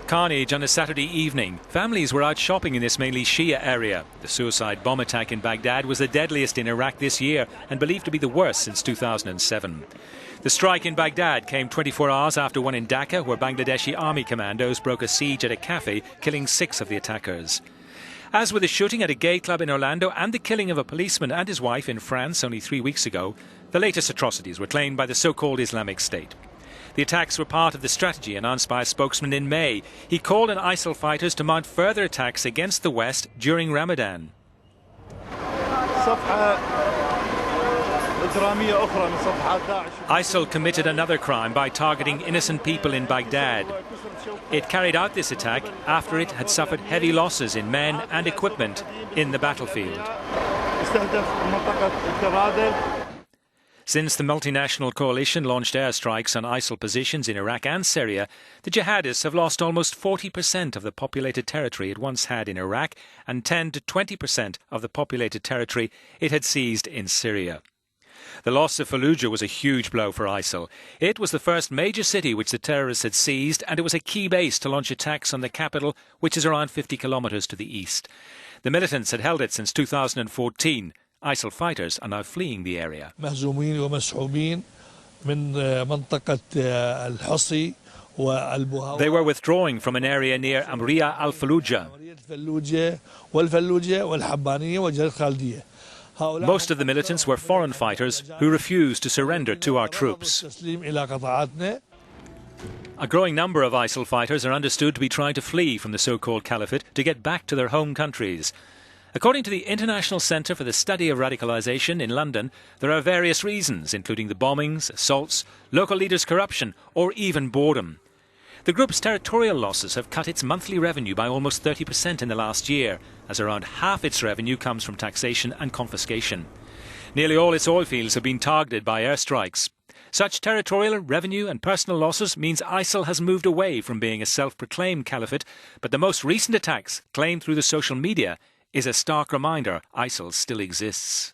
Carnage on a Saturday evening. Families were out shopping in this mainly Shia area. The suicide bomb attack in Baghdad was the deadliest in Iraq this year and believed to be the worst since 2007. The strike in Baghdad came 24 hours after one in Dhaka, where Bangladeshi army commandos broke a siege at a cafe, killing 6 of the attackers. As with the shooting at a gay club in Orlando and the killing of a policeman and his wife in France only 3 weeks ago, the latest atrocities were claimed by the so-called Islamic State. The attacks were part of the strategy announced by a spokesman in May. He called on ISIL fighters to mount further attacks against the West during Ramadan. ISIL committed another crime by targeting innocent people in Baghdad. It carried out this attack after it had suffered heavy losses in men and equipment in the battlefield. Since the multinational coalition launched airstrikes on ISIL positions in Iraq and Syria, the jihadists have lost almost 40% of the populated territory it once had in Iraq and 10 to 20% of the populated territory it had seized in Syria. The loss of Fallujah was a huge blow for ISIL. It was the first major city which the terrorists had seized, and it was a key base to launch attacks on the capital, which is around 50 kilometres to the east. The militants had held it since 2014. ISIL fighters are now fleeing the area. They were withdrawing from an area near Amriya al-Fallujah. Most of the militants were foreign fighters who refused to surrender to our troops. A growing number of ISIL fighters are understood to be trying to flee from the so-called caliphate to get back to their home countries. According to the International Centre for the Study of Radicalisation in London, there are various reasons, including the bombings, assaults, local leaders' corruption, or even boredom. The group's territorial losses have cut its monthly revenue by almost 30% in the last year, as around half its revenue comes from taxation and confiscation. Nearly all its oil fields have been targeted by airstrikes. Such territorial, revenue and personal losses means ISIL has moved away from being a self-proclaimed caliphate, but the most recent attacks, claimed through the social media, is a stark reminder ISIL still exists.